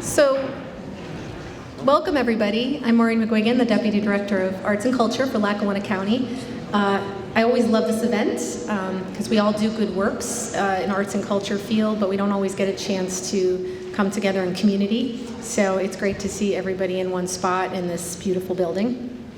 So, welcome everybody. I'm Maureen McGuigan, the Deputy Director of Arts and Culture for Lackawanna County. I always love this event because we all do good works in arts and culture field, but we don't always get a chance to come together in community. So it's great to see everybody in one spot in this beautiful building.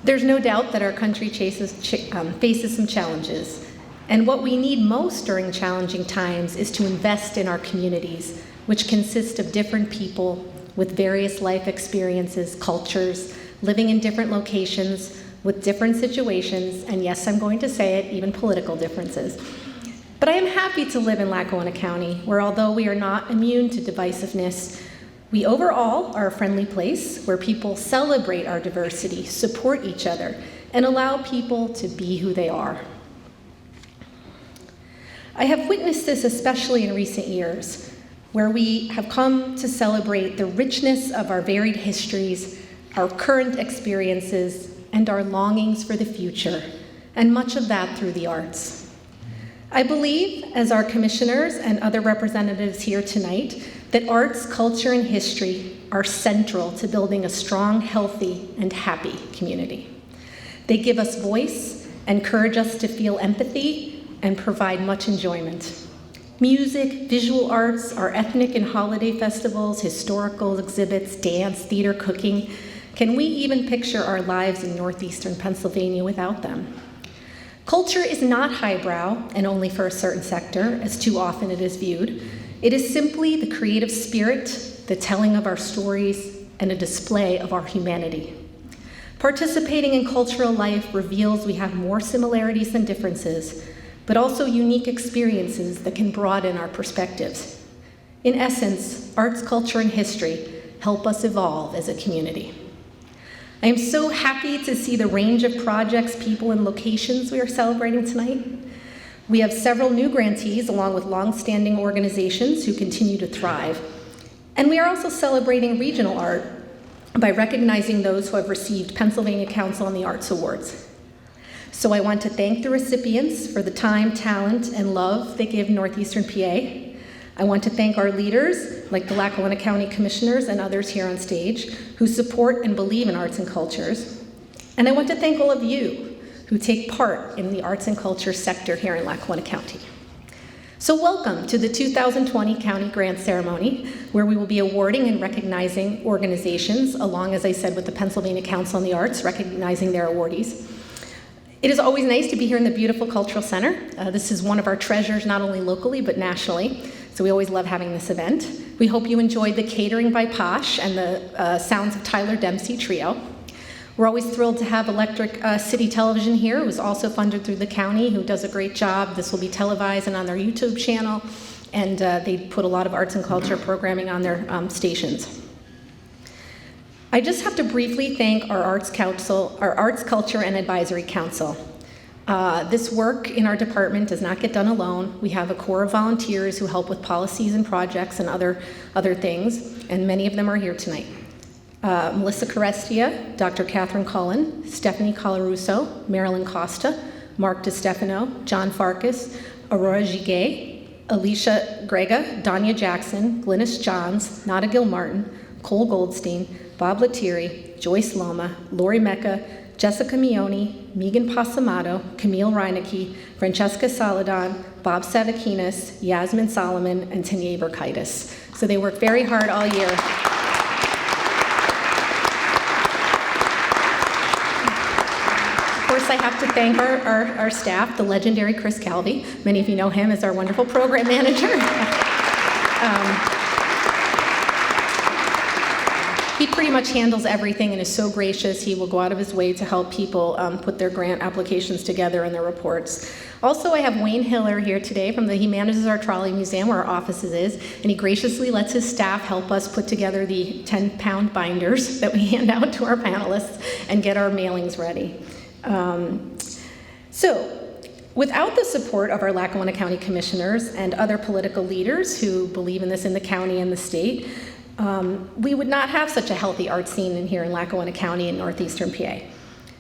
There's no doubt that our country faces some challenges. And what we need most during challenging times is to invest in our communities, which consist of different people with various life experiences, cultures, living in different locations, with different situations, and yes, I'm going to say it, even political differences. But I am happy to live in Lackawanna County, where although we are not immune to divisiveness, we overall are a friendly place where people celebrate our diversity, support each other, and allow people to be who they are. I have witnessed this especially in recent years, where we have come to celebrate the richness of our varied histories, our current experiences, and our longings for the future, and much of that through the arts. I believe, as our commissioners and other representatives here tonight, that arts, culture, and history are central to building a strong, healthy, and happy community. They give us voice, encourage us to feel empathy, and provide much enjoyment. Music, visual arts, our ethnic and holiday festivals, historical exhibits, dance, theater, cooking. Can we even picture our lives in northeastern Pennsylvania without them? Culture is not highbrow and only for a certain sector, as too often it is viewed. It is simply the creative spirit, the telling of our stories, and a display of our humanity. Participating in cultural life reveals we have more similarities than differences, but also unique experiences that can broaden our perspectives. In essence, arts, culture, and history help us evolve as a community. I am so happy to see the range of projects, people, and locations we are celebrating tonight. We have several new grantees along with long-standing organizations who continue to thrive. And we are also celebrating regional art by recognizing those who have received Pennsylvania Council on the Arts Awards. So I want to thank the recipients for the time, talent, and love they give Northeastern PA. I want to thank our leaders, like the Lackawanna County Commissioners and others here on stage, who support and believe in arts and cultures. And I want to thank all of you who take part in the arts and culture sector here in Lackawanna County. So welcome to the 2020 County Grant Ceremony, where we will be awarding and recognizing organizations, along, as I said, with the Pennsylvania Council on the Arts, recognizing their awardees. It is always nice to be here in the beautiful Cultural Center. This is one of our treasures, not only locally, but nationally. So we always love having this event. We hope you enjoyed the catering by Posh and the sounds of Tyler Dempsey Trio. We're always thrilled to have Electric City Television here. It was also funded through the county, who does a great job. This will be televised and on their YouTube channel, and they put a lot of arts and culture programming on their stations. I just have to briefly thank our Arts Council, our Arts, Culture, and Advisory Council. This work in our department does not get done alone. We have a core of volunteers who help with policies and projects and other things, and many of them are here tonight. Melissa Carestia, Dr. Catherine Cullen, Stephanie Colarusso, Marilyn Costa, Mark DiStefano, John Farkas, Aurora Giguet, Alicia Grega, Danya Jackson, Glynis Johns, Nada Gilmartin, Cole Goldstein, Bob Lettieri, Joyce Loma, Lori Mecca, Jessica Mione, Megan Pasamato, Camille Reinecke, Francesca Saladon, Bob Savakinas, Yasmin Solomon, and Tanya Berkaitis. So they work very hard all year. Of course, I have to thank our staff, the legendary Chris Calvi. Many of you know him as our wonderful program manager. He pretty much handles everything and is so gracious. He will go out of his way to help people put their grant applications together and their reports. Also, I have Wayne Hiller here today he manages our trolley museum where our offices is, and he graciously lets his staff help us put together the 10-pound binders that we hand out to our panelists and get our mailings ready. Without the support of our Lackawanna County Commissioners and other political leaders who believe in this in the county and the state, we would not have such a healthy art scene here in Lackawanna County in northeastern PA.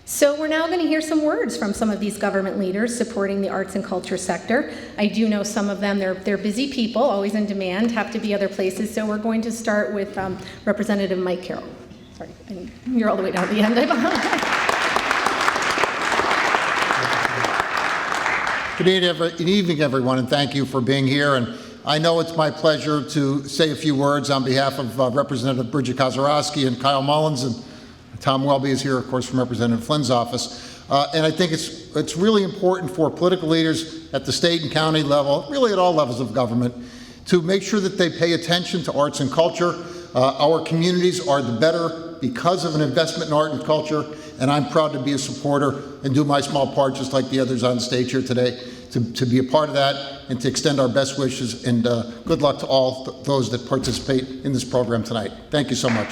So we're now going to hear some words from some of these government leaders supporting the arts and culture sector. I do know some of them, they're busy people, always in demand, have to be other places. So we're going to start with Representative Mike Carroll. Sorry, and you're all the way down at the end. Good evening, everyone, and thank you for being here. And I know it's my pleasure to say a few words on behalf of Representative Bridget Kozarowski and Kyle Mullins, and Tom Welby is here, of course, from Representative Flynn's office. And I think it's really important for political leaders at the state and county level, really at all levels of government, to make sure that they pay attention to arts and culture. Our communities are the better because of an investment in art and culture, and I'm proud to be a supporter and do my small part, just like the others on stage here today, to be a part of that and to extend our best wishes, and good luck to all those that participate in this program tonight. Thank you so much.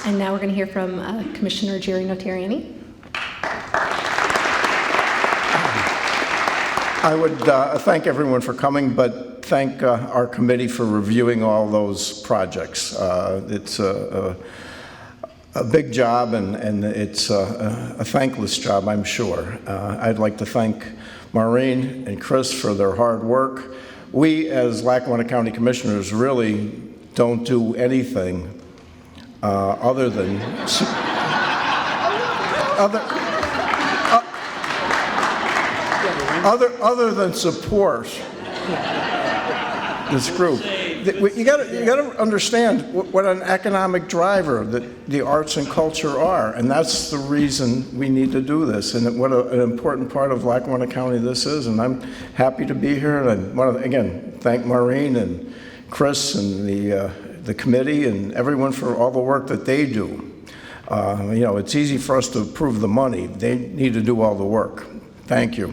And now we're going to hear from Commissioner Jerry Notarianni. I would thank everyone for coming, but thank our committee for reviewing all those projects. It's a big job, and it's a thankless job, I'm sure. I'd like to thank Maureen and Chris for their hard work. We, as Lackawanna County Commissioners, really don't do anything other than other than support this group. You got to understand what an economic driver that the arts and culture are, and that's the reason we need to do this, and what an important part of Lackawanna County this is. And I'm happy to be here, and I want to again thank Maureen and Chris and the committee and everyone for all the work that they do. You know, it's easy for us to approve the money. They need to do all the work. Thank you.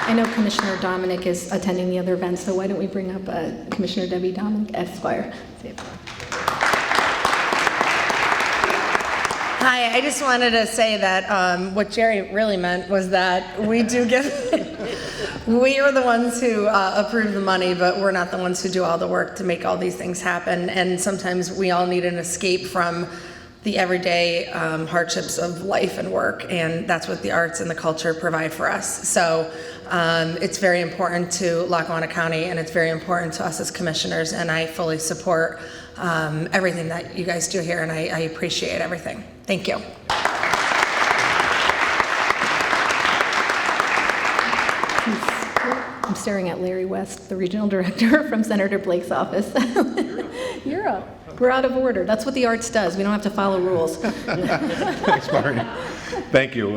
I know Commissioner Domenick is attending the other event, so why don't we bring up Commissioner Debi Domenick, Esquire. Hi, I just wanted to say that what Jerry really meant was that we do get, we are the ones who approve the money, but we're not the ones who do all the work to make all these things happen. And sometimes we all need an escape from the everyday hardships of life and work, and that's what the arts and the culture provide for us. So it's very important to Lackawanna County, and it's very important to us as commissioners, and I fully support everything that you guys do here, and I appreciate everything. Thank you. I'm staring at Larry West, the regional director from Senator Blake's office. You're up. We're out of order. That's what the arts does. We don't have to follow rules. Thanks, Maureen. Thank you.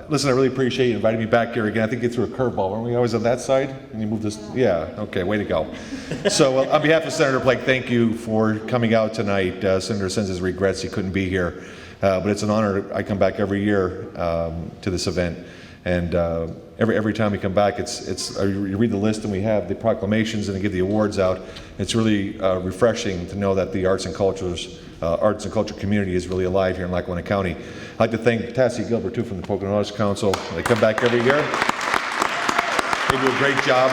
Listen, I really appreciate you inviting me back here again. I think you threw a curveball. Weren't we always on that side? And you moved this? Yeah, okay, way to go. So on behalf of Senator Blake, thank you for coming out tonight. Senator sends his regrets he couldn't be here. But it's an honor. I come back every year to this event. And every time we come back, you read the list and we have the proclamations and they give the awards out. It's really refreshing to know that the arts and culture community is really alive here in Lackawanna County. I'd like to thank Tassie Gilbert too from the Pocono Arts Council. They come back every year. They do a great job.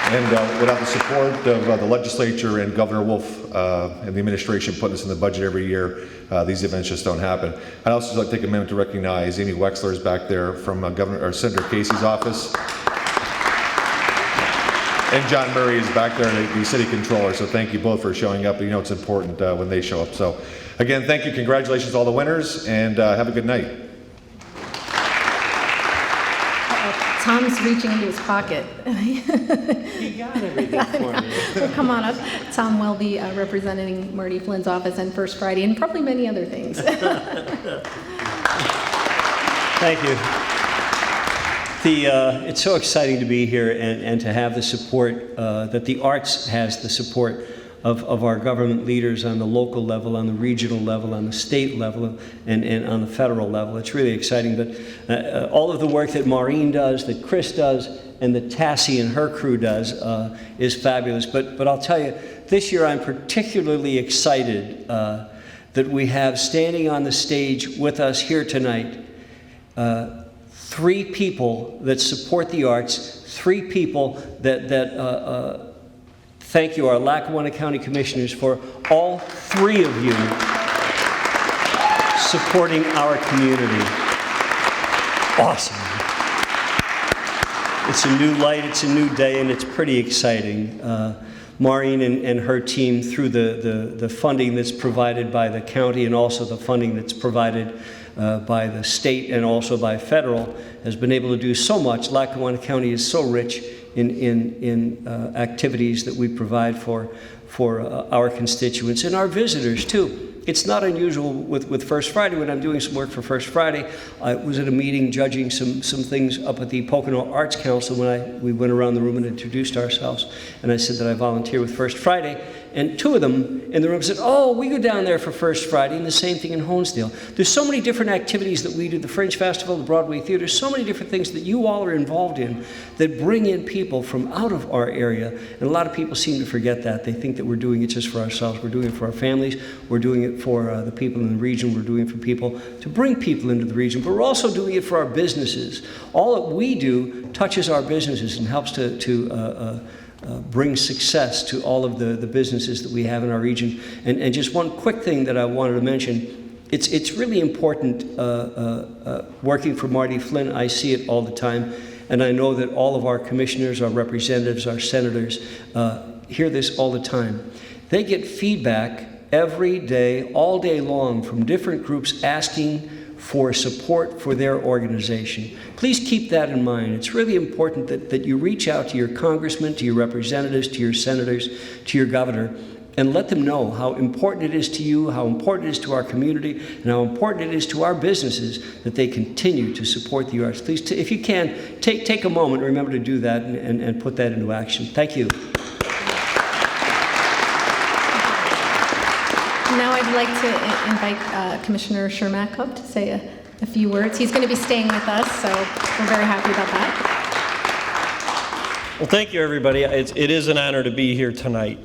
And without the support of the legislature and Governor Wolf and the administration putting us in the budget every year, these events just don't happen. I'd also like to take a minute to recognize Amy Wexler is back there from Senator Casey's office. And John Murray is back there, the city controller. So thank you both for showing up. You know it's important when they show up. So again, thank you. Congratulations to all the winners, and have a good night. Tom's reaching into his pocket. He got everything for me. Well, come on up. Tom Welby, representing Marty Flynn's office and First Friday, and probably many other things. Thank you. It's so exciting to be here and to have the support, that the arts has the support of our government leaders on the local level, on the regional level, on the state level, and on the federal level. It's really exciting. But all of the work that Maureen does, that Chris does, and that Tassie and her crew does is fabulous. But I'll tell you, this year I'm particularly excited that we have standing on the stage with us here tonight 3 people that support the arts, 3 people that thank you, our Lackawanna County Commissioners, for all 3 of you supporting our community. Awesome. It's a new light, it's a new day, and it's pretty exciting. Maureen and her team, through the funding that's provided by the county and also the funding that's provided by the state and also by federal, has been able to do so much. Lackawanna County is so rich in activities that we provide for our constituents and our visitors too. It's not unusual with First Friday. When I'm doing some work for First Friday, I was at a meeting judging some things up at the Pocono Arts Council when we went around the room and introduced ourselves. And I said that I volunteer with First Friday. And 2 of them in the room said, oh, we go down there for First Friday, and the same thing in Honesdale. There's so many different activities that we do, the Fringe Festival, the Broadway Theater, so many different things that you all are involved in that bring in people from out of our area. And a lot of people seem to forget that. They think that we're doing it just for ourselves. We're doing it for our families. We're doing it for the people in the region. We're doing it for people to bring people into the region. But we're also doing it for our businesses. All that we do touches our businesses and helps to bring success to all of the businesses that we have in our region. And just one quick thing that I wanted to mention, it's really important working for Marty Flynn. I see it all the time, and I know that all of our commissioners, our representatives, our senators hear this all the time. They get feedback every day, all day long, from different groups asking for support for their organization. Please keep that in mind. It's really important that you reach out to your congressmen, to your representatives, to your senators, to your governor, and let them know how important it is to you, how important it is to our community, and how important it is to our businesses that they continue to support the arts. Please, if you can, take a moment, remember to do that and put that into action. Thank you. Now I'd like to invite Commissioner Chermak up to say a few words. He's going to be staying with us, so we're very happy about that. Well, thank you, everybody. It is an honor to be here tonight.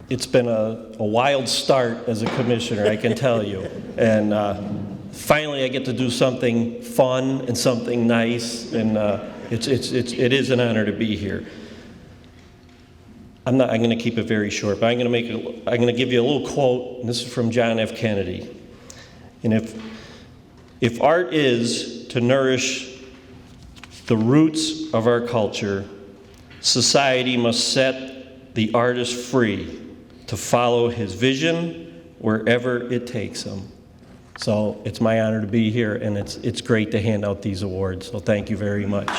It's been a wild start as a commissioner, I can tell you. And finally, I get to do something fun and something nice, and it is an honor to be here. I'm going to keep it very short, but I'm going to give you a little quote, and this is from John F. Kennedy. And if art is to nourish the roots of our culture, society must set the artist free to follow his vision wherever it takes him. So it's my honor to be here, and it's great to hand out these awards. So thank you very much.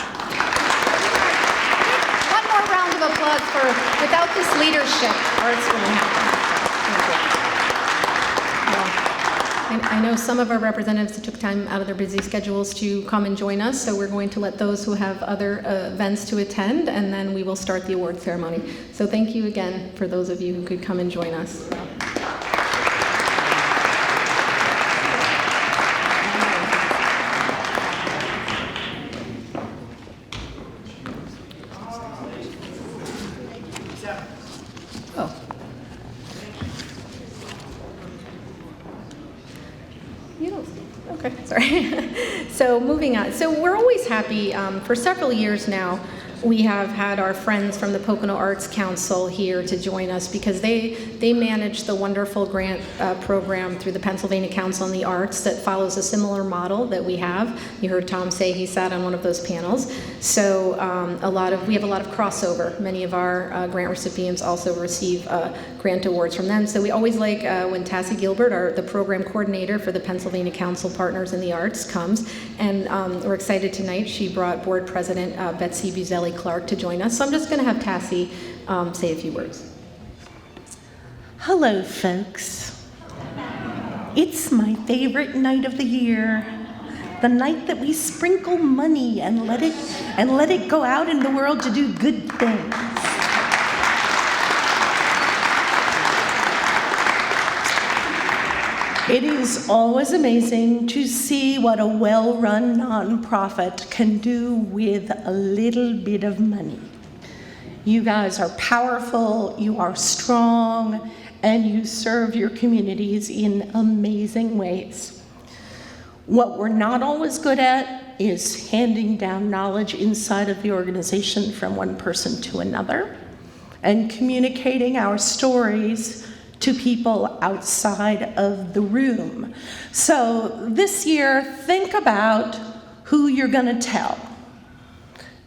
Without this leadership, arts wouldn't happen. Well, I know some of our representatives took time out of their busy schedules to come and join us, so we're going to let those who have other events to attend, and then we will start the award ceremony. So thank you again for those of you who could come and join us. So moving on. So we're always happy. For several years now, we have had our friends from the Pocono Arts Council here to join us because they manage the wonderful grant program through the Pennsylvania Council on the Arts that follows a similar model that we have. You heard Tom say he sat on one of those panels. So we have a lot of crossover. Many of our grant recipients also receive grant awards from them. So we always like when Tassie Gilbert, the program coordinator for the Pennsylvania Council Partners in the Arts, comes. And we're excited tonight. She brought board president Betsy Buzelli Clark to join us. So I'm just going to have Tassie say a few words. Hello, folks. It's my favorite night of the year. The night that we sprinkle money and let it go out in the world to do good things. It is always amazing to see what a well-run nonprofit can do with a little bit of money. You guys are powerful, you are strong, and you serve your communities in amazing ways. What we're not always good at is handing down knowledge inside of the organization from one person to another and communicating our stories to people outside of the room. So this year, think about who you're going to tell.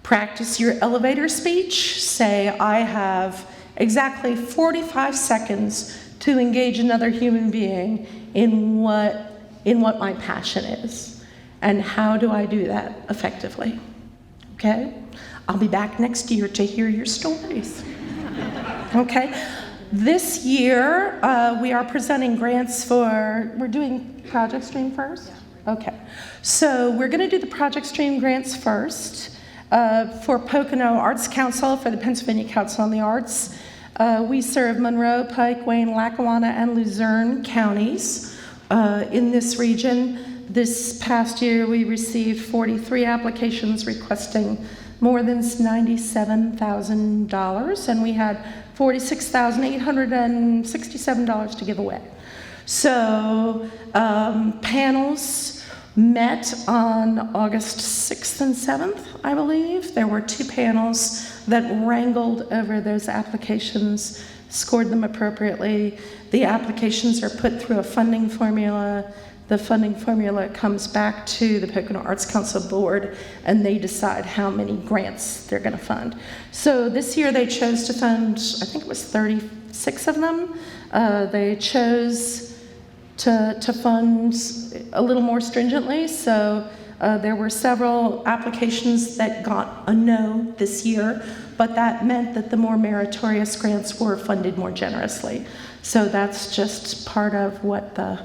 Practice your elevator speech. Say, I have exactly 45 seconds to engage another human being in what my passion is. And how do I do that effectively? Okay? I'll be back next year to hear your stories. Okay? This year, we are presenting grants for, we're doing Project Stream first? Okay. So we're going to do the Project Stream grants first. For Pocono Arts Council, for the Pennsylvania Council on the Arts. We serve Monroe, Pike, Wayne, Lackawanna, and Luzerne counties in this region. This past year, we received 43 applications requesting more than $97,000, and we had $46,867 to give away. So panels met on August 6th and 7th, I believe. There were 2 panels that wrangled over those applications, scored them appropriately. The applications are put through a funding formula. The funding formula comes back to the Pocono Arts Council board, and they decide how many grants they're going to fund. So this year they chose to fund, I think it was 36 of them. They chose to fund a little more stringently, so there were several applications that got a no this year, but that meant that the more meritorious grants were funded more generously. So that's just part of what the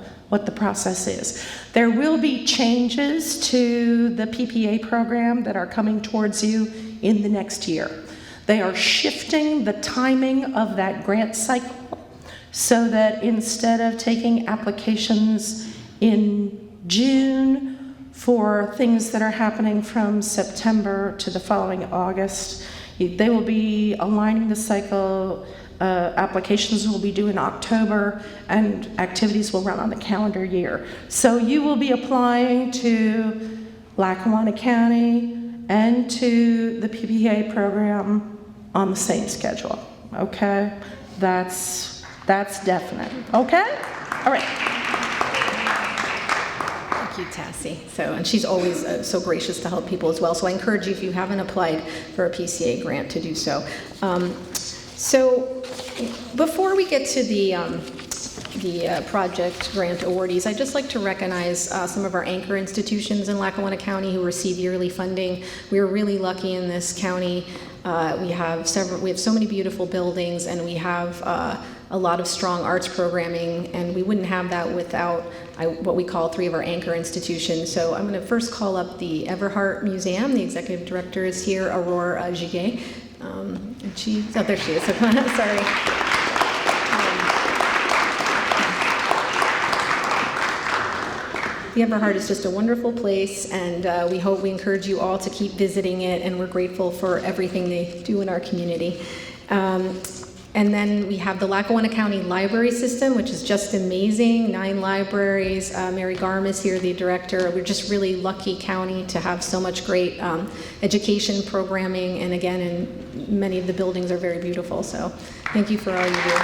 process is. There will be changes to the PPA program that are coming towards you in the next year. They are shifting the timing of that grant cycle so that instead of taking applications in June for things that are happening from September to the following August, they will be aligning the cycle. Applications will be due in October, and activities will run on the calendar year. So you will be applying to Lackawanna County and to the PPA program on the same schedule, okay? That's definite, okay? All right. Thank you, Tassie. And she's always so gracious to help people as well. So I encourage you, if you haven't applied for a PCA grant, to do so. So before we get to the project grant awardees, I'd just like to recognize some of our anchor institutions in Lackawanna County who receive yearly funding. We are really lucky in this county. We have so many beautiful buildings, and we have a lot of strong arts programming, and we wouldn't have that without what we call 3 of our anchor institutions. So I'm going to first call up the Everhart Museum. The executive director is here, Aurore Giguet. And there she is. Sorry. The Everhart is just a wonderful place, and we encourage you all to keep visiting it, and we're grateful for everything they do in our community. And then we have the Lackawanna County Library System, which is just amazing. 9 libraries. Mary Garm is here, the director. We're just really lucky county to have so much great education programming, and again, and many of the buildings are very beautiful. So thank you for all you do.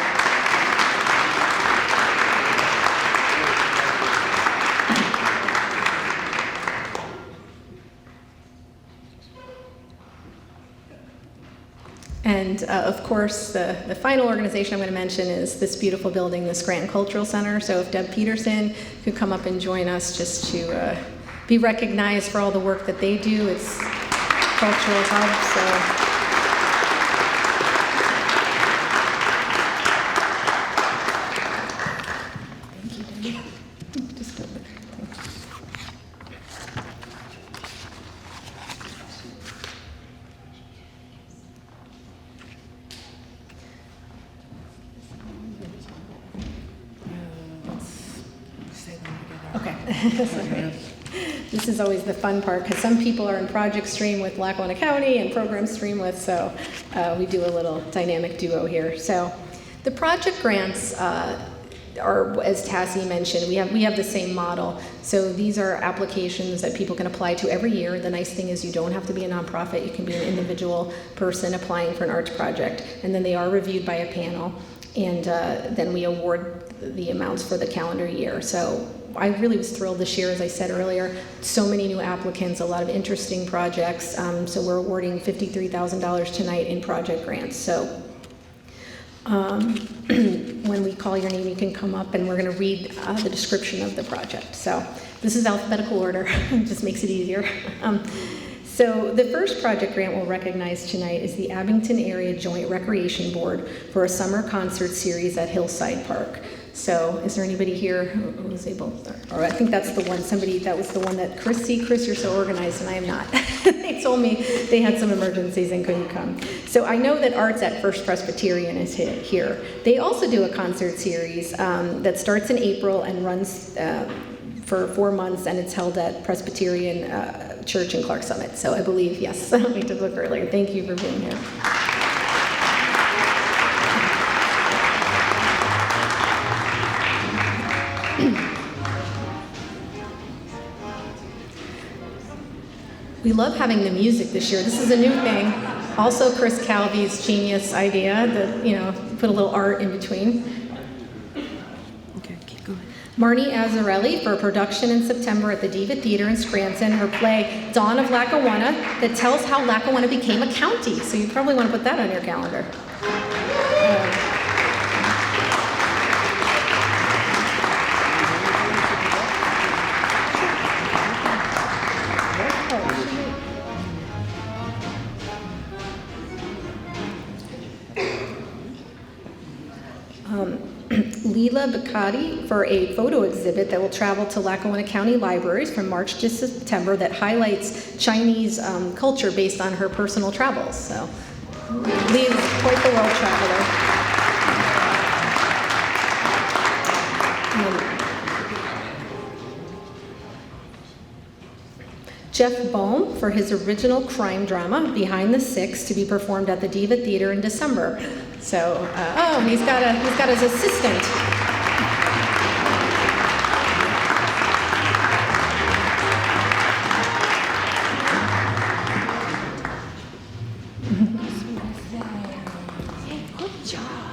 And of course, the final organization I'm going to mention is this beautiful building, the Scranton Cultural Center. So if Deb Peterson could come up and join us just to be recognized for all the work that they do. It's cultural hub, so. Thank you, Debi. Just go there. Thanks. Okay. This is always the fun part, because some people are in Project Stream with Lackawanna County and Program Stream with, so we do a little dynamic duo here. So the project grants, are, as Tassie mentioned, we have the same model. So these are applications that people can apply to every year. The nice thing is you don't have to be a nonprofit. You can be an individual person applying for an arts project. And then they are reviewed by a panel. And then we award the amounts for the calendar year. So I really was thrilled this year, as I said earlier. So many new applicants, a lot of interesting projects. So we're awarding $53,000 tonight in project grants. So when we call your name, you can come up and we're going to read the description of the project. So this is alphabetical order. It just makes it easier. So the first project grant we'll recognize tonight is the Abington Area Joint Recreation Board for a summer concert series at Hillside Park. So is there anybody here who was able, or I think that's the one, that was the one that Chris, you're so organized and I am not. They told me they had some emergencies and couldn't come. So I know that Arts at First Presbyterian is here. They also do a concert series that starts in April and runs for 4 months, and it's held at Presbyterian Church in Clark Summit. So I believe, yes, I don't need to look earlier. Thank you for being here. We love having the music this year. This is a new thing. Also Chris Calvi's genius idea that, put a little art in between. Okay, keep going. Marnie Azzarelli for a production in September at the Debi Theater in Scranton, her play Dawn of Lackawanna that tells how Lackawanna became a county. So you probably want to put that on your calendar. Leela Bacati for a photo exhibit that will travel to Lackawanna County Libraries from March to September that highlights Chinese culture based on her personal travels. So Leela's quite the world traveler. Jeff Bohm for his original crime drama, Behind the Six, to be performed at the Debi Theater in December. So, and he's got his assistant. Good job.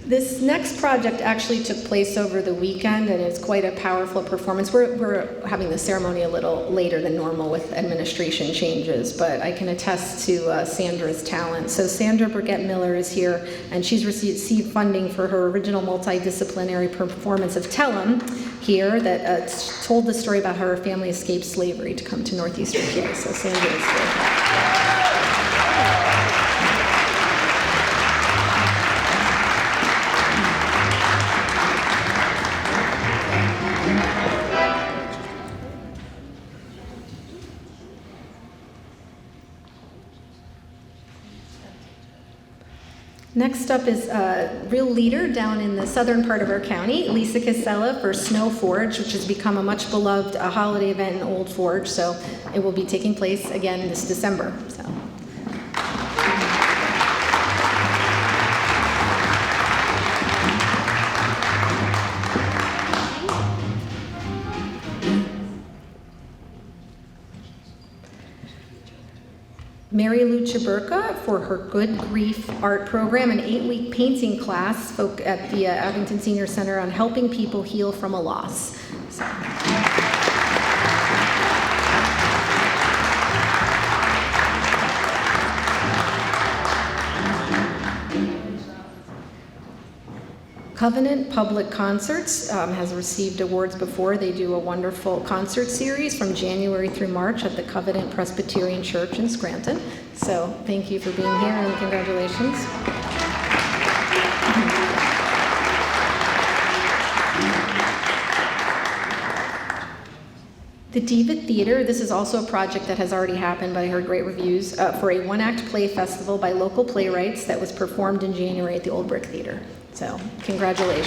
This next project actually took place over the weekend, and it's quite a powerful performance. We're having the ceremony a little later than normal with administration changes, but I can attest to Sandra's talent. So Sandra Burgett Miller is here, and she's received funding for her original multidisciplinary performance of Tellum here that told the story about how her family escaped slavery to come to Northeastern PA. So Sandra is here. Next up is a real leader down in the southern part of our county, Lisa Casella for Snow Forge, which has become a much beloved holiday event in Old Forge. So it will be taking place again this December. So. Mary Lou Chaburka for her Good Grief art program, an 8-week painting class at the Abington Senior Center on helping people heal from a loss. So. Covenant Public Concerts has received awards before. They do a wonderful concert series from January through March at the Covenant Presbyterian Church in Scranton. So thank you for being here and congratulations. The Debi Theater, this is also a project that has already happened, but I heard great reviews, for a one-act play festival by local playwrights that was performed in January at the Old Brick Theater. So, congratulations.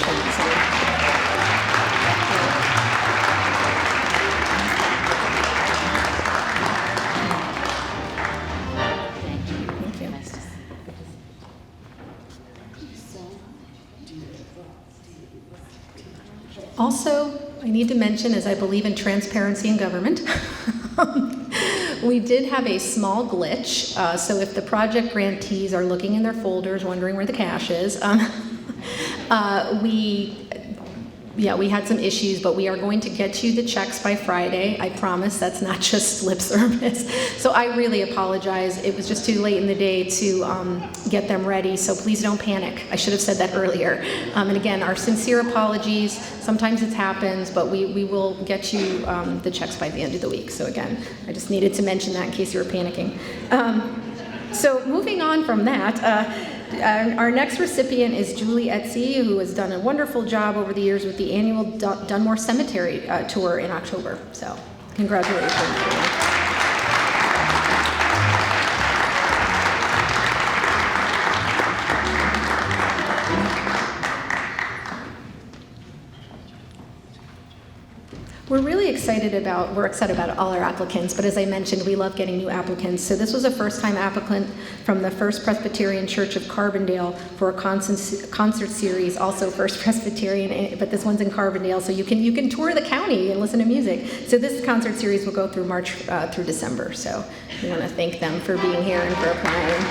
Also, I need to mention, as I believe in transparency in government, we did have a small glitch. So if the project grantees are looking in their folders, wondering where the cash is, we had some issues, but we are going to get you the checks by Friday. I promise that's not just lip service. So I really apologize. It was just too late in the day to get them ready, so please don't panic. I should have said that earlier. And again, our sincere apologies. Sometimes it happens, but we will get you the checks by the end of the week. So again, I just needed to mention that in case you were panicking. So moving on from that, our next recipient is Julie Etsy, who has done a wonderful job over the years with the annual Dunmore Cemetery tour in October. So, congratulations, Julie. We're excited about all our applicants, but as I mentioned, we love getting new applicants. So this was a first-time applicant from the First Presbyterian Church of Carbondale for a concert series, also First Presbyterian, but this one's in Carbondale, so you can tour the county and listen to music. So this concert series will go through March through December. So we want to thank them for being here and for applying.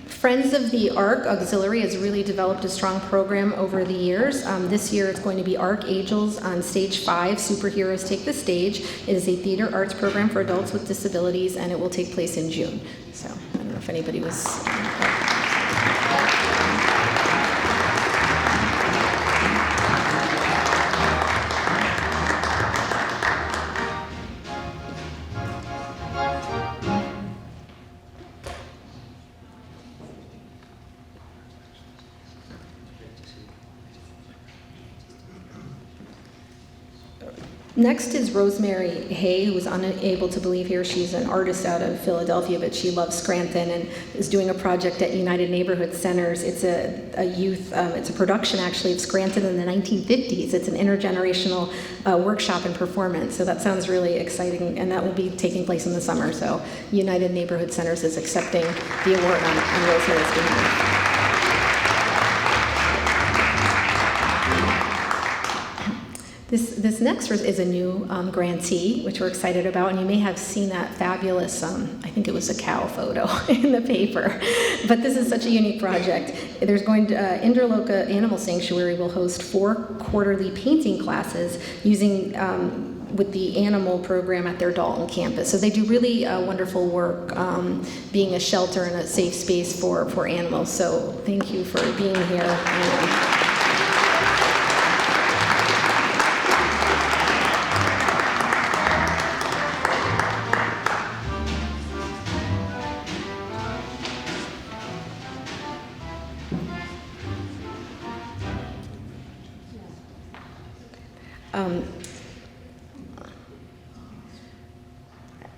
Friends of the Ark Auxiliary has really developed a strong program over the years. This year it's going to be Archangels on Stage 5, Superheroes Take the Stage. It is a theater arts program for adults with disabilities, and it will take place in June. So I don't know if anybody was... Next is Rosemary Hay, who was unable to believe here. She's an artist out of Philadelphia, but she loves Scranton and is doing a project at United Neighborhood Centers. It's it's a production actually of Scranton in the 1950s. It's an intergenerational workshop and performance. So that sounds really exciting, and that will be taking place in the summer. So United Neighborhood Centers is accepting the award on Rosemary's behalf. This next is a new grantee, which we're excited about, and you may have seen that fabulous, I think it was a cow photo in the paper, but this is such a unique project. There's going to, Interloka Animal Sanctuary will host 4 quarterly painting classes using with the animal program at their Dalton campus. So they do really wonderful work being a shelter and a safe space for animals. So thank you for being here.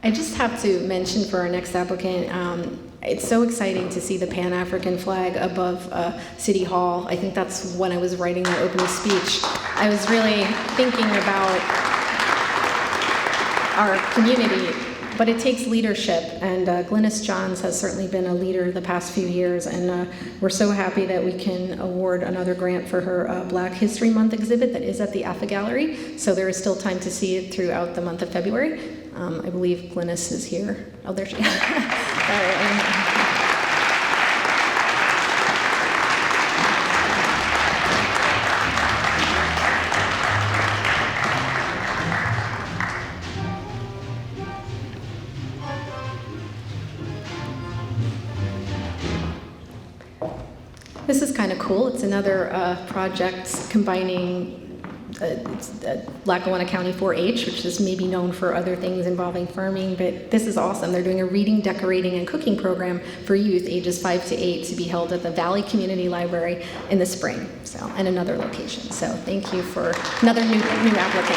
I just have to mention for our next applicant, it's so exciting to see the Pan-African flag above City Hall. I think that's when I was writing that opening speech. I was really thinking about our community, but it takes leadership, and Glynis Johns has certainly been a leader the past few years, and we're so happy that we can award another grant for her Black History Month exhibit that is at the AFA Gallery, so there is still time to see it throughout the month of February. I believe Glynis is here. Oh, there she is. This is kind of cool. It's another project combining Lackawanna County 4-H, which is maybe known for other things involving farming, but this is awesome. They're doing a reading, decorating, and cooking program for youth ages 5 to 8 to be held at the Valley Community Library in the spring, so, and another location. So thank you for another new applicant.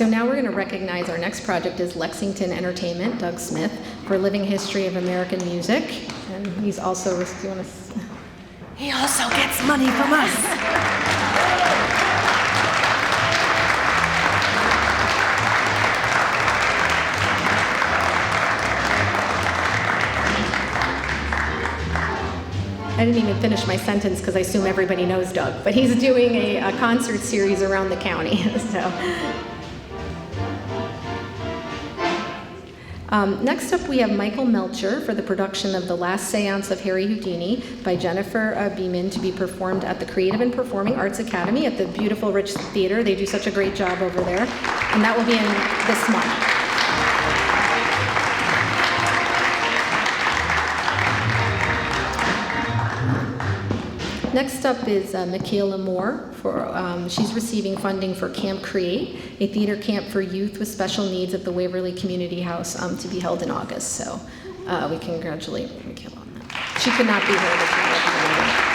So now we're going to recognize our next project is Lexington Entertainment, Doug Smith, for Living History of American Music. And he's also, do you want to? He also gets money from us. I didn't even finish my sentence because I assume everybody knows Doug, but he's doing a concert series around the county. Next up, we have Michael Melcher for the production of The Last Seance of Harry Houdini by Jennifer Beeman to be performed at the Creative and Performing Arts Academy at the beautiful Rich Theater. They do such a great job over there, and that will be in this month. Next up is Michaela Moore. She's receiving funding for Camp Create, a theater camp for youth with special needs at the Waverly Community House to be held in August. So we congratulate Michaela on that. She could not be here this year.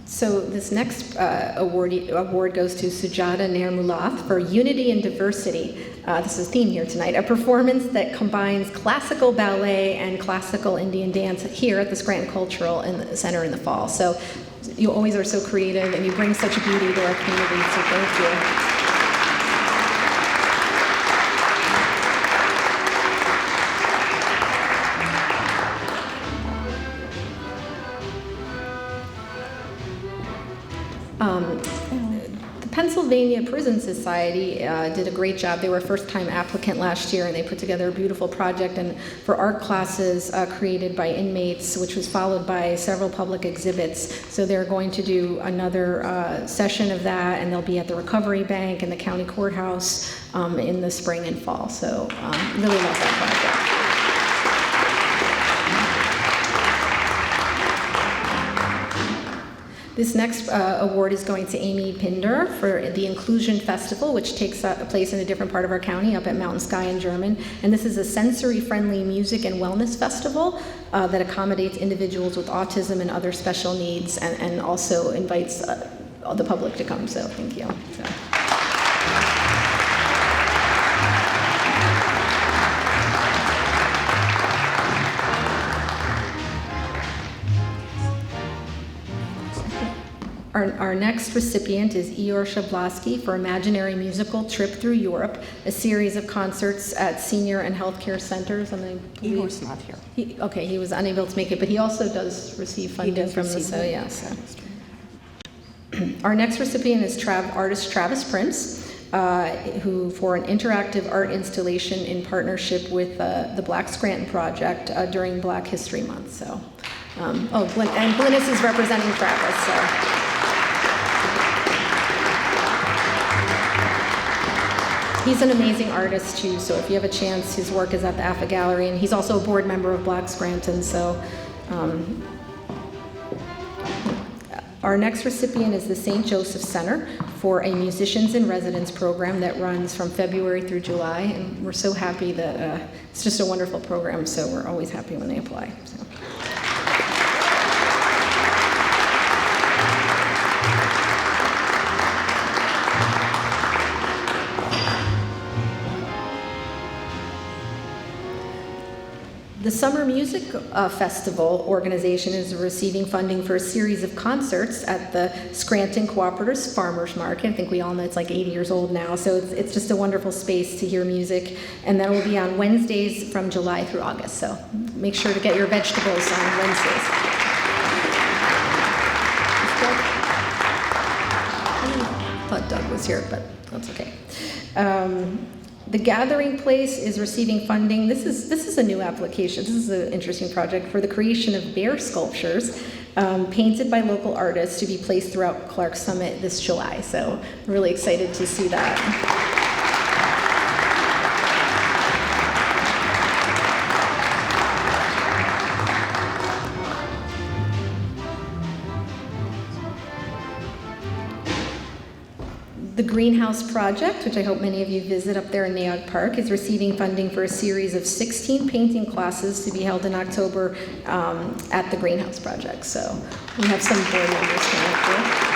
So this next award goes to Sujata Nirmulath for Unity and Diversity. This is a theme here tonight, a performance that combines classical ballet and classical Indian dance here at the Scranton Cultural Center in the fall. So you always are so creative and you bring such beauty to our community, so thank you. The Pennsylvania Prison Society did a great job. They were a first-time applicant last year, and they put together a beautiful project and for art classes created by inmates, which was followed by several public exhibits. So they're going to do another session of that, and they'll be at the Recovery Bank and the County Courthouse in the spring and fall. So really love that project. This next award is going to Amy Pinder for the Inclusion Festival, which takes place in a different part of our county up at Mountain Sky in German. And this is a sensory-friendly music and wellness festival that accommodates individuals with autism and other special needs and also invites the public to come, so thank you. So. Our next recipient is Eeyore Shablasky for Imaginary Musical Trip Through Europe, a series of concerts at senior and healthcare centers. Eeyore's not here. He was unable to make it, but he also does receive funding from the So. Our next recipient is artist Travis Prince, who for an interactive art installation in partnership with the Black Scranton Project during Black History Month. So, and Glynis is representing Travis. So. He's an amazing artist too, so if you have a chance, his work is at the AFA Gallery, and he's also a board member of Black Scranton, so. Our next recipient is the St. Joseph Center for a Musicians in Residence program that runs from February through July, and we're so happy that it's just a wonderful program, so we're always happy when they apply. So. The Summer Music Festival organization is receiving funding for a series of concerts at the Scranton Cooperatives Farmers Market. I think we all know it's like 80 years old now, so it's just a wonderful space to hear music. And that will be on Wednesdays from July through August, so make sure to get your vegetables on Wednesdays. I thought Doug was here, but that's okay. The Gathering Place is receiving funding. This is a new application. This is an interesting project for the creation of bear sculptures painted by local artists to be placed throughout Clark Summit this July. So I'm really excited to see that. The Greenhouse Project, which I hope many of you visit up there in N.E.I.U Park, is receiving funding for a series of 16 painting classes to be held in October at the Greenhouse Project. So we have some board members coming up there.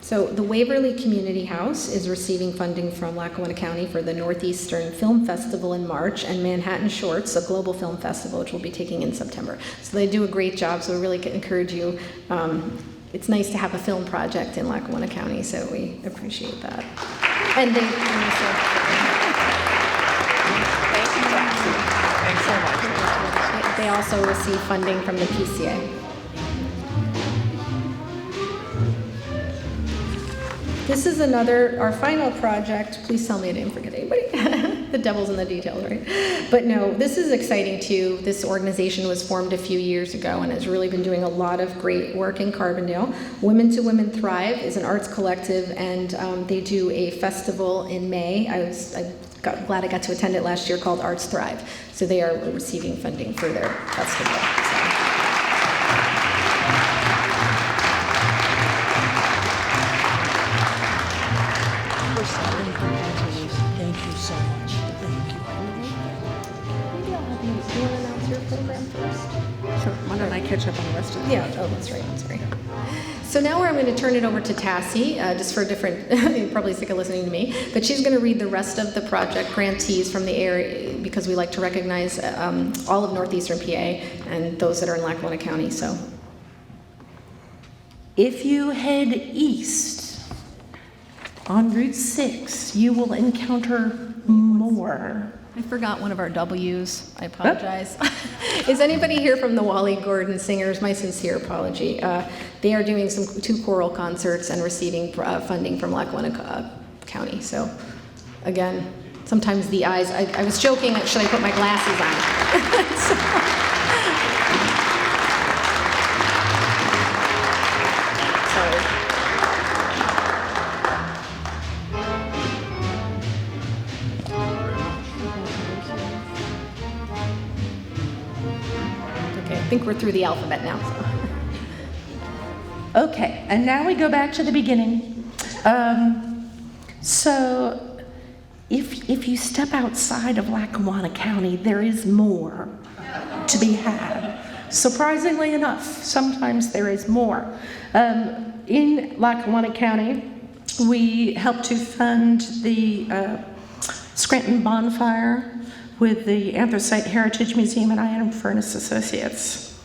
So the Waverly Community House is receiving funding from Lackawanna County for the Northeastern Film Festival in March and Manhattan Shorts, a global film festival, which we'll be taking in September. So they do a great job, so we really encourage you. It's nice to have a film project in Lackawanna County, so we appreciate that. And they Thank you, Cassie. Thanks so much. They also receive funding from the PCA. This is our final project. Please tell me I didn't forget anybody. The devil's in the details, right? But no, this is exciting too. This organization was formed a few years ago and has really been doing a lot of great work in Carbondale. Women to Women Thrive is an arts collective, and they do a festival in May. Glad I got to attend it last year, called Arts Thrive. So they are receiving funding for their festival. Thank you so much. Thank you. Maybe I'll have you. Do you want to announce your program first? Sure. Why don't I catch up on the rest of it? Yeah, oh, that's right, I'm sorry. So now I'm going to turn it over to Tassie, just for a different, you're probably sick of listening to me, but she's going to read the rest of the project grantees from the area, because we like to recognize all of Northeastern PA and those that are in Lackawanna County, so. If you head east on Route 6, you will encounter more. I forgot one of our W's. I apologize. Is anybody here from the Wally Gordon Singers? My sincere apology. They are doing two choral concerts and receiving funding from Lackawanna County. So, again, sometimes the eyes. I was joking. Should I put my glasses on? I think we're through the alphabet now. Okay, and now we go back to the beginning. So if you step outside of Lackawanna County, there is more to be had. Surprisingly enough, sometimes there is more. In Lackawanna County, we help to fund the Scranton bonfire with the Anthracite Heritage Museum and Iron Furnace Associates.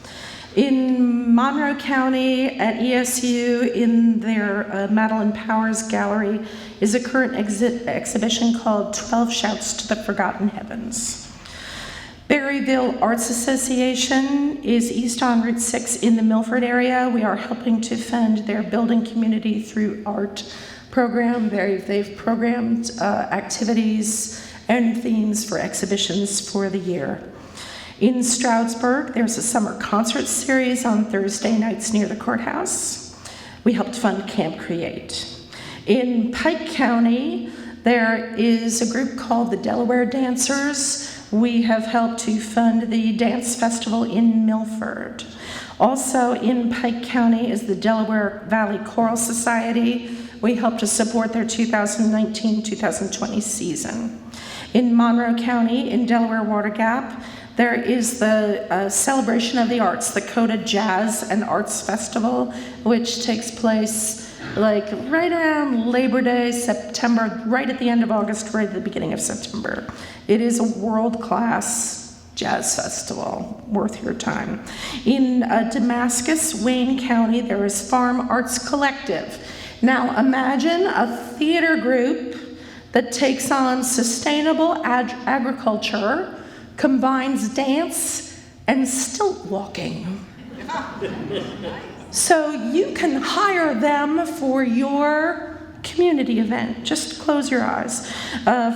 In Monroe County at ESU, in their Madeline Powers Gallery, is a current exhibition called 12 Shouts to the Forgotten Heavens. Berryville Arts Association is east on Route 6 in the Milford area. We are helping to fund their building community through art program. They've programmed activities and themes for exhibitions for the year. In Stroudsburg, there's a summer concert series on Thursday nights near the courthouse. We helped fund Camp Create. In Pike County, there is a group called the Delaware Dancers. We have helped to fund the dance festival in Milford. Also in Pike County is the Delaware Valley Choral Society. We help to support their 2019-2020 season. In Monroe County, in Delaware Water Gap, there is the Celebration of the Arts, the Coda Jazz and Arts Festival, which takes place like right around Labor Day, September, right at the end of August, right at the beginning of September. It is a world-class jazz festival, worth your time. In Damascus, Wayne County, there is Farm Arts Collective. Now imagine a theater group that takes on sustainable agriculture, combines dance and stilt walking. So you can hire them for your community event. Just close your eyes.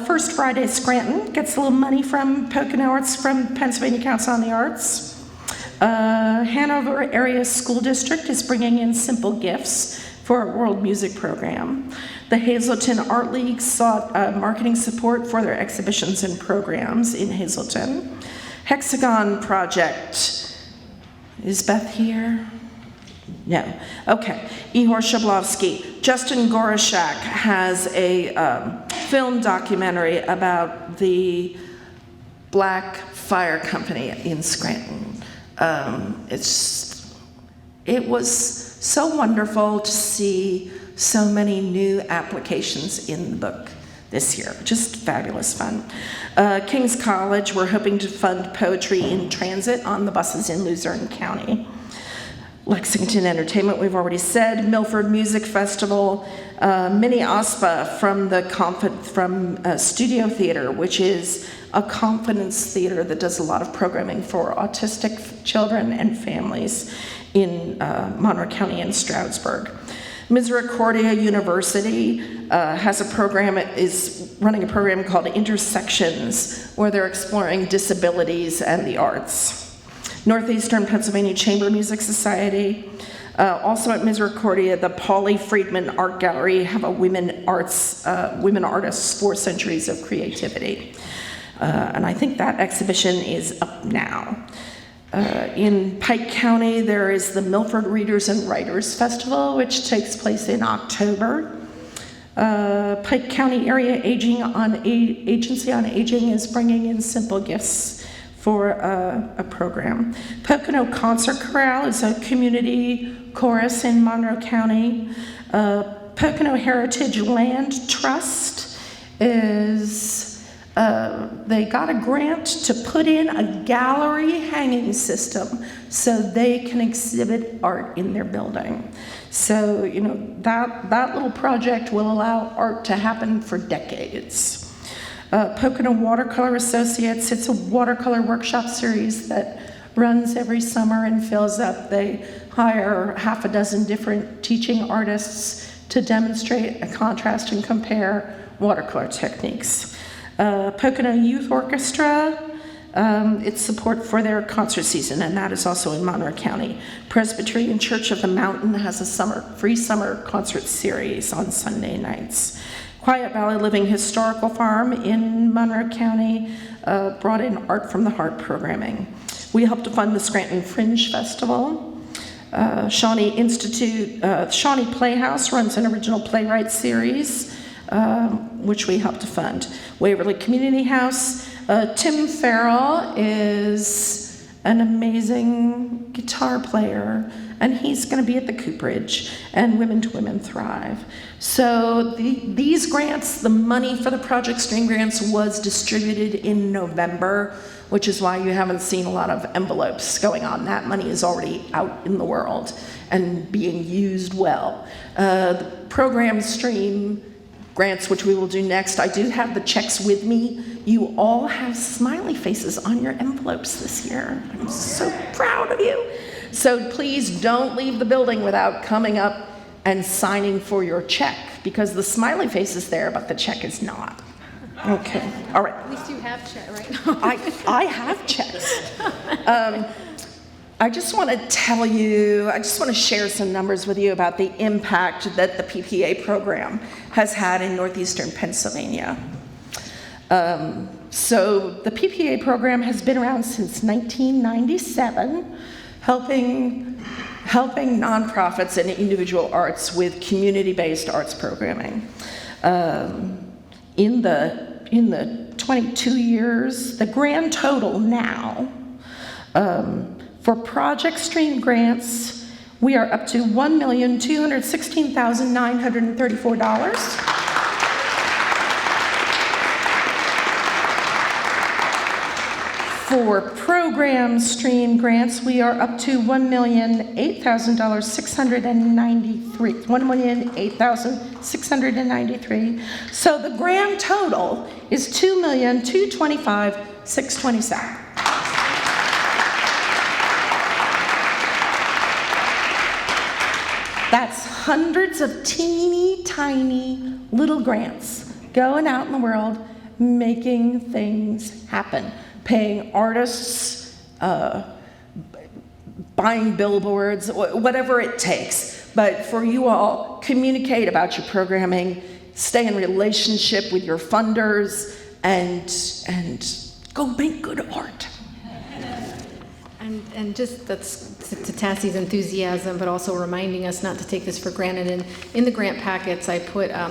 First Friday, Scranton gets a little money from Pocono Arts, from Pennsylvania Council on the Arts. Hanover Area School District is bringing in simple gifts for our World Music program. The Hazleton Art League sought marketing support for their exhibitions and programs in Hazleton. Hexagon Project, is Beth here? No. Okay. Ihor Shablovsky. Justin Gorashak has a film documentary about the Black Fire Company in Scranton. It was so wonderful to see so many new applications in the book this year. Just fabulous fun. King's College, we're hoping to fund poetry in transit on the buses in Luzerne County. Lexington Entertainment, we've already said. Milford Music Festival. Mini OSPA from Studio Theater, which is a confidence theater that does a lot of programming for autistic children and families in Monroe County and Stroudsburg. Misericordia University is running a program called Intersections, where they're exploring disabilities and the arts. Northeastern Pennsylvania Chamber Music Society. Also at Misericordia, the Pauley Friedman Art Gallery have a women artists, 4 centuries of creativity. And I think that exhibition is up now. In Pike County, there is the Milford Readers and Writers Festival, which takes place in October. Pike County Area Agency on Aging is bringing in simple gifts for a program. Pocono Concert Chorale is a community chorus in Monroe County. Pocono Heritage Land Trust they got a grant to put in a gallery hanging system so they can exhibit art in their building. So, that little project will allow art to happen for decades. Pocono Watercolor Associates, it's a watercolor workshop series that runs every summer and fills up. They hire 6 different teaching artists to demonstrate, contrast, and compare watercolor techniques. Pocono Youth Orchestra, it's support for their concert season, and that is also in Monroe County. Presbyterian Church of the Mountain has a free summer concert series on Sunday nights. Quiet Valley Living Historical Farm in Monroe County brought in Art from the Heart programming. We helped to fund the Scranton Fringe Festival. Shawnee Playhouse runs an original playwright series, which we helped to fund. Waverly Community House. Tim Farrell is an amazing guitar player, and he's going to be at the Cooperage, and Women to Women Thrive. So these grants, the money for the Project Stream grants was distributed in November, which is why you haven't seen a lot of envelopes going on. That money is already out in the world and being used well. The Program Stream grants, which we will do next, I do have the checks with me. You all have smiley faces on your envelopes this year. I'm so proud of you. So please don't leave the building without coming up and signing for your check, because the smiley face is there, but the check is not. Okay, all right. At least you have check, right? I have checks. I just want to share some numbers with you about the impact that the PPA program has had in northeastern Pennsylvania. So the PPA program has been around since 1997, helping nonprofits and individual arts with community-based arts programming. In the 22 years, the grand total now, for Project Stream grants, we are up to $1,216,934. For Program Stream grants, we are up to $1,008,693. $1,008,693. So the grand total is $2,225,627. That's hundreds of teeny tiny little grants going out in the world, making things happen, paying artists, buying billboards, whatever it takes. But for you all, communicate about your programming, stay in relationship with your funders, and go make good art. And just that's to Tassie's enthusiasm, but also reminding us not to take this for granted. And in the grant packets, I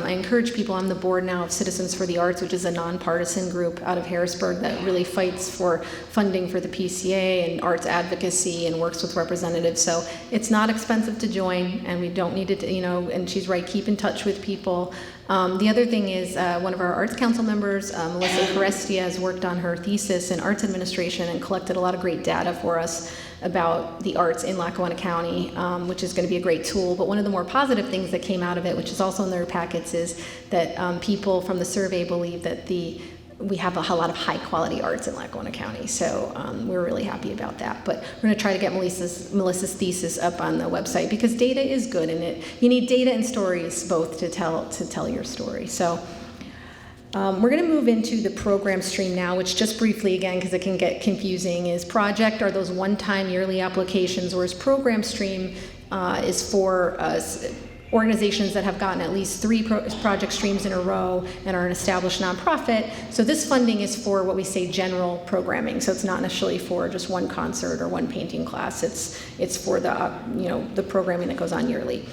encourage people on the board now of Citizens for the Arts, which is a nonpartisan group out of Harrisburg that really fights for funding for the PCA and arts advocacy and works with representatives. So it's not expensive to join, and we don't need to, and she's right, keep in touch with people. The other thing is one of our Arts Council members, Melissa Carestia, has worked on her thesis in arts administration and collected a lot of great data for us about the arts in Lackawanna County, which is going to be a great tool. But one of the more positive things that came out of it, which is also in their packets, is that people from the survey believe that we have a lot of high quality arts in Lackawanna County. So we're really happy about that. But we're going to try to get Melissa's thesis up on the website, because data is good, and you need data and stories both to tell your story. So we're going to move into the program stream now, which just briefly, again, because it can get confusing, is project are those one-time yearly applications, whereas program stream is for organizations that have gotten at least 3 project streams in a row and are an established nonprofit. So this funding is for what we say general programming. So it's not necessarily for just one concert or one painting class. It's for the programming that goes on yearly.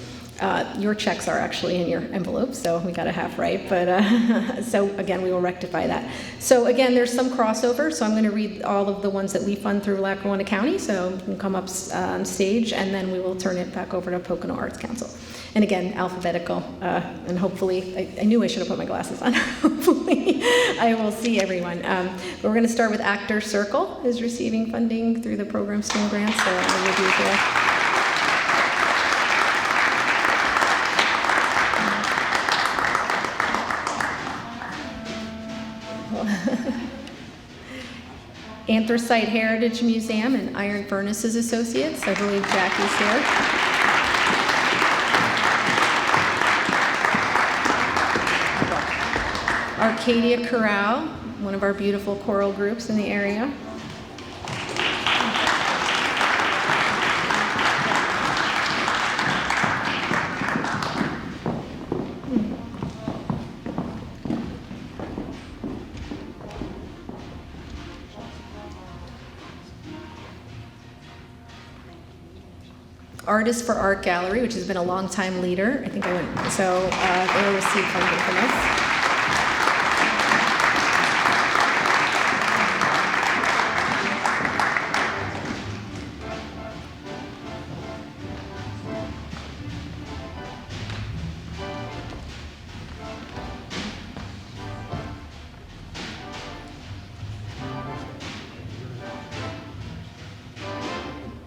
Your checks are actually in your envelope, so we got a half right, but so again, we will rectify that. So again, there's some crossover, so I'm going to read all of the ones that we fund through Lackawanna County, so you can come up on stage, and then we will turn it back over to Pocono Arts Council. And again, alphabetical, and hopefully, I knew I should have put my glasses on. Hopefully, I will see everyone. But we're going to start with Actor Circle, is receiving funding through the program stream grant, so I'll review here. Anthracite Heritage Museum and Iron Furnaces Associates. I believe Jackie's here. Arcadia Chorale, one of our beautiful choral groups in the area. Artists for Art Gallery, which has been a long-time leader. I think I went, so they will receive funding from us.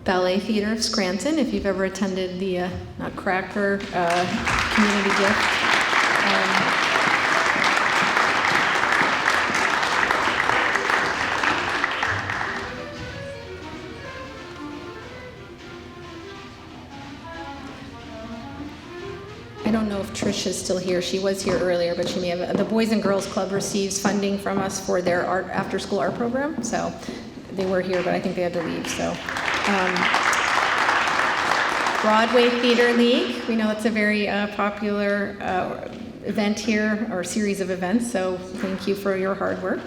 Ballet Theater of Scranton, if you've ever attended the Nutcracker community gift. I don't know if Trish is still here. She was here earlier, but she may have. The Boys and Girls Club receives funding from us for their after-school art program. So they were here, but I think they had to leave. So. Broadway Theater League, we know it's a very popular event here, or series of events, so thank you for your hard work.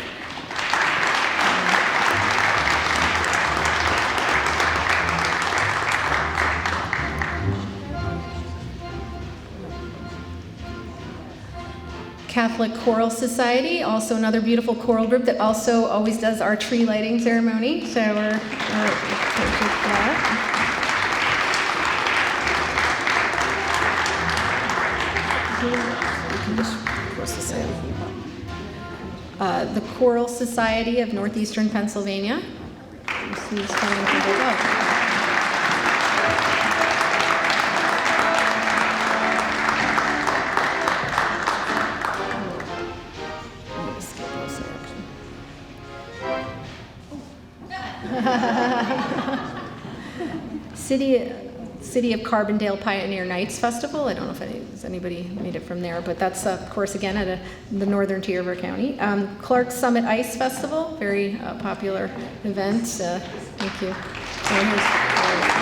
Catholic Choral Society, also another beautiful choral group that also always does our tree lighting ceremony, so we're thankful for that. The Choral Society of Northeastern Pennsylvania. City of Carbondale Pioneer Nights Festival. I don't know if anybody made it from there, but that's, of course, again, at the northern tier of our county. Clark Summit Ice Festival, very popular event. Thank you.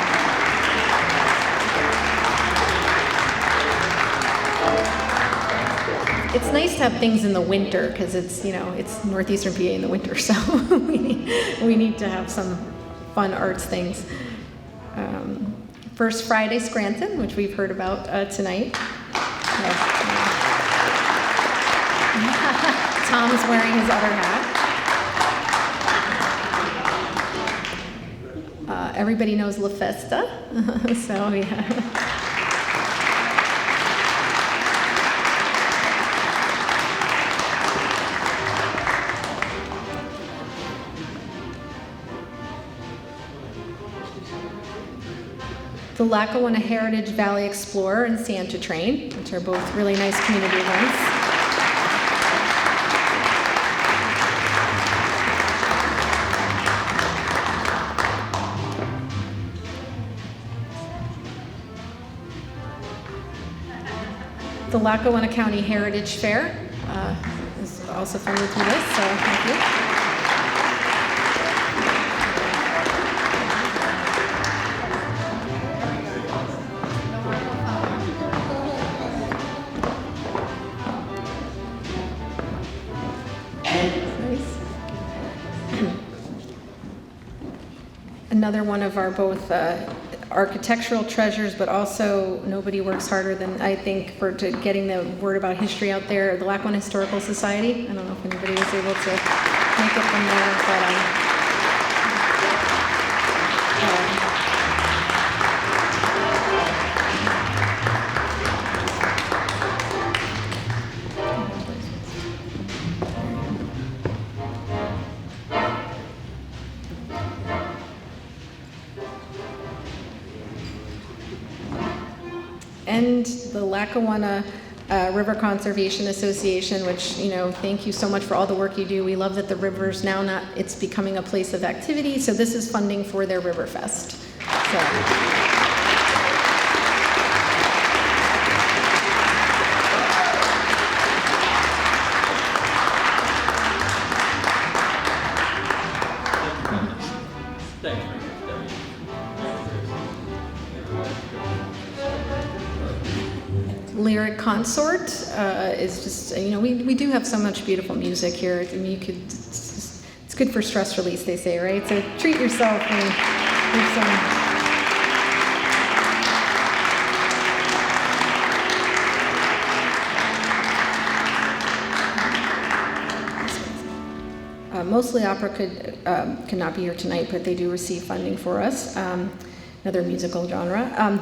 it's nice to have things in the winter because it's, you know, it's northeastern PA in the winter, so we need to have some fun arts things. First Friday Scranton, which we've heard about tonight. Tom's wearing his other hat. Everybody knows La Festa, so yeah. The Lackawanna Heritage Valley Explorer and Santa Train, which are both really nice community events. The Lackawanna County Heritage Fair is also funded through this, so thank you. Another one of our both architectural treasures, but also nobody works harder than I think for getting the word about history out there. The Lackawanna Historical Society. I don't know if anybody was able to make it from there, but and the Lackawanna River Conservation Association, which, you know, thank you so much for all the work you do. We love that the river's now it's becoming a place of activity. So this is funding for their River Fest. So. Lyric Consort is just, you know, we do have so much beautiful music here. I mean, it's good for stress release, they say, right? So treat yourself and there's some. Mostly Opera could not be here tonight, but they do receive funding for us. Another musical genre.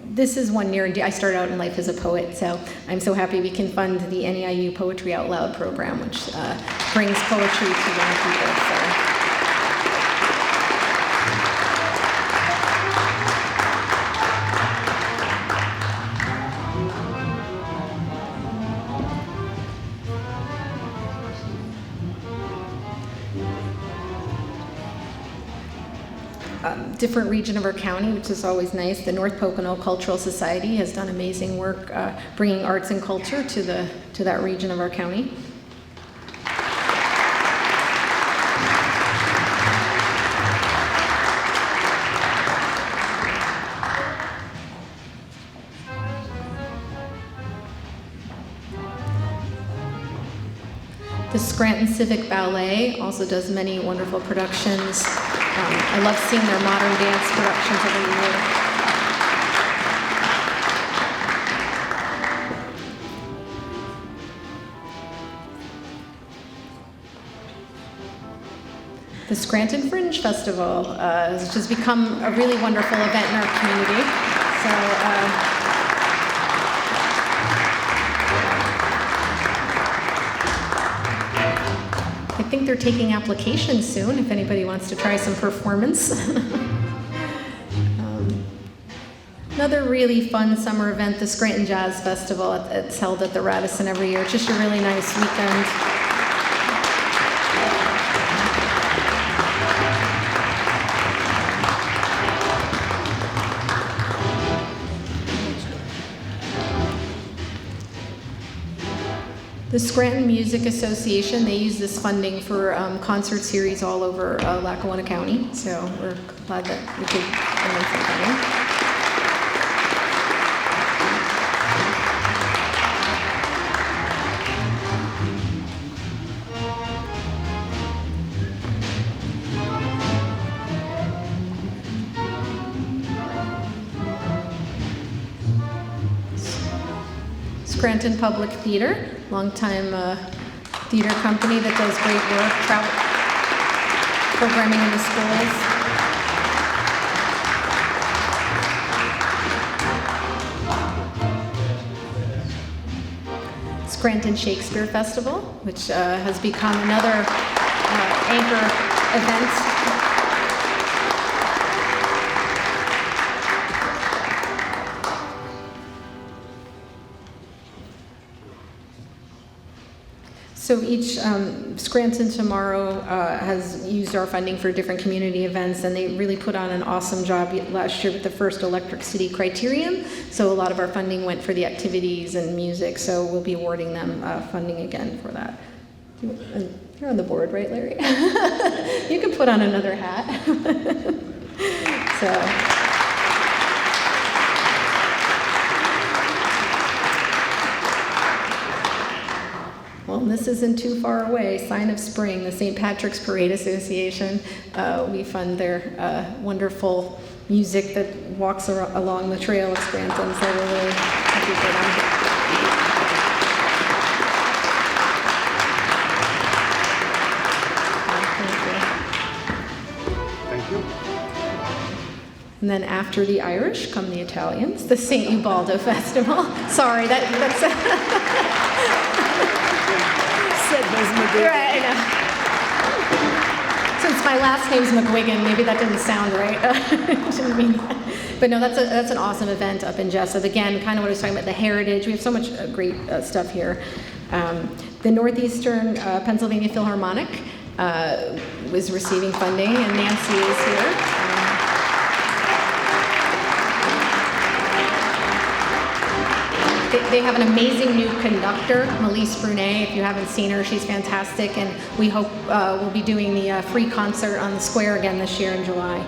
This is one near and dear. I started out in life as a poet, so I'm so happy we can fund the N.E.I.U. Poetry Out Loud program, which brings poetry to young people. So. Different region of our county, which is always nice. The North Pocono Cultural Society has done amazing work bringing arts and culture to that region of our county. The Scranton Civic Ballet also does many wonderful productions. I love seeing their modern dance productions every year. The Scranton Fringe Festival has just become a really wonderful event in our community. So. I think they're taking applications soon if anybody wants to try some performance. Another really fun summer event, the Scranton Jazz Festival. It's held at the Radisson every year. It's just a really nice weekend. The Scranton Music Association, they use this funding for concert series all over Lackawanna County, so we're glad that we could bring in some funding. Scranton Public Theater, longtime theater company that does great work, travel programming in the schools. Scranton Shakespeare Festival, which has become another anchor event. So each Scranton Tomorrow has used our funding for different community events, and they really put on an awesome job last year with the first Electric City Criterion. So a lot of our funding went for the activities and music, so we'll be awarding them funding again for that. You're on the board, right, Larry? You can put on another hat. So. Well, this isn't too far away. Sign of Spring, the St. Patrick's Parade Association. We fund their wonderful music that walks along the trail of Scranton, so we're really happy for them. Thank you. And then after the Irish come the Italians, the St. Ubaldo Festival. Sorry, that's right, I know. Since my last name's McGuigan, maybe that didn't sound right. Didn't mean that. But no, that's an awesome event up in Jessup. Again, kind of what I was talking about, the heritage. We have so much great stuff here. The Northeastern Pennsylvania Philharmonic was receiving funding, and Nancy is here. They have an amazing new conductor, Melise Brunet. If you haven't seen her, she's fantastic, and we hope we'll be doing the free concert on the square again this year in July.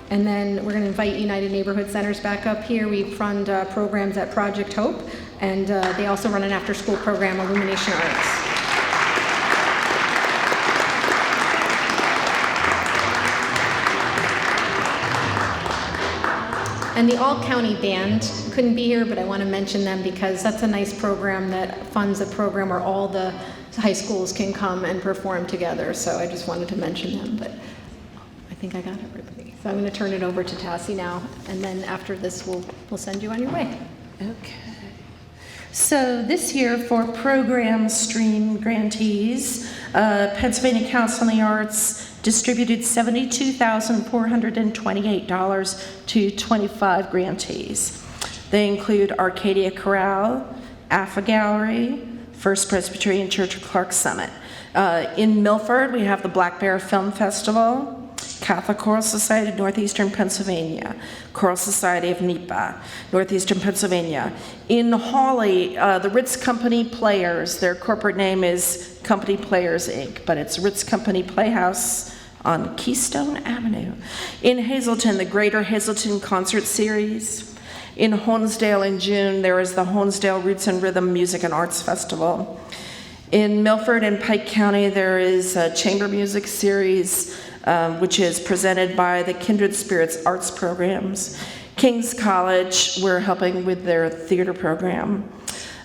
And then we're going to invite United Neighborhood Centers back up here. We fund programs at Project Hope, and they also run an after-school program, Illumination Arts. And the All-County Band couldn't be here, but I want to mention them because that's a nice program that funds a program where all the high schools can come and perform together. So I just wanted to mention them, but I think I got everybody. So I'm going to turn it over to Tassie now, and then after this, we'll send you on your way. Okay. So this year for program stream grantees, Pennsylvania Council on the Arts distributed $72,428 to 25 grantees. They include Arcadia Chorale, AFA Gallery, First Presbyterian Church of Clark Summit. In Milford, we have the Black Bear Film Festival, Catholic Choral Society of Northeastern Pennsylvania, Choral Society of Nipa, Northeastern Pennsylvania. In Hawley, the Ritz Company Players, their corporate name is Company Players, Inc., but it's Ritz Company Playhouse on Keystone Avenue. In Hazleton, the Greater Hazleton Concert Series. In Honesdale in June, there is the Honesdale Roots and Rhythm Music and Arts Festival. In Milford and Pike County, there is a Chamber Music Series, which is presented by the Kindred Spirits Arts Programs. King's College, we're helping with their theater program.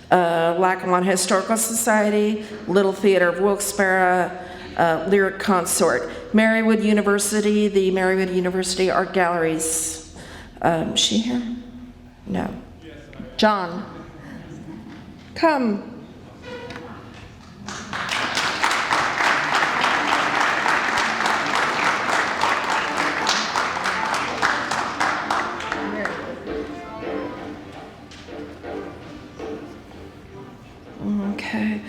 Lackawanna Historical Society, Little Theater of Wilkes-Barre, Lyric Consort. Marywood University, the Marywood University Art Galleries. She here? No. John, come. Okay.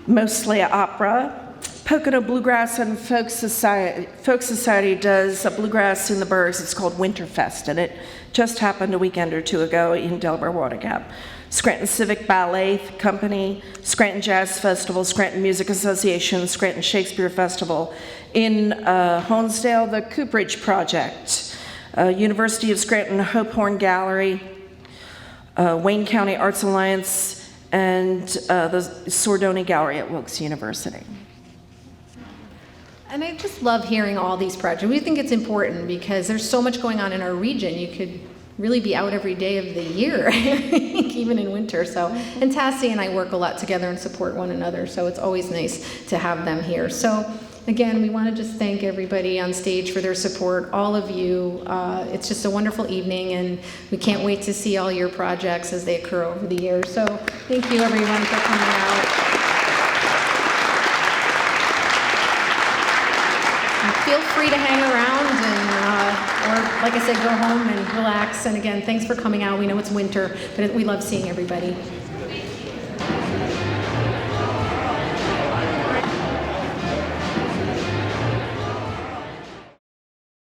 Mostly opera. Pocono Bluegrass and Folk Society does a bluegrass in the Bergs. It's called Winterfest, and it just happened a weekend or two ago in Delaware Water Gap. Scranton Civic Ballet Company, Scranton Jazz Festival, Scranton Music Association, Scranton Shakespeare Festival. In Honesdale, the Cooperage Project, University of Scranton Hope Horn Gallery, Wayne County Arts Alliance, and the Sordoni Gallery at Wilkes University. And I just love hearing all these projects. We think it's important because there's so much going on in our region. You could really be out every day of the year, even in winter. So, and Tassie and I work a lot together and support one another, so it's always nice to have them here. So again, we want to just thank everybody on stage for their support, all of you. It's just a wonderful evening, and we can't wait to see all your projects as they occur over the years. So thank you everyone for coming out. Feel free to hang around or, like I said, go home and relax. And again, thanks for coming out. We know it's winter, but we love seeing everybody.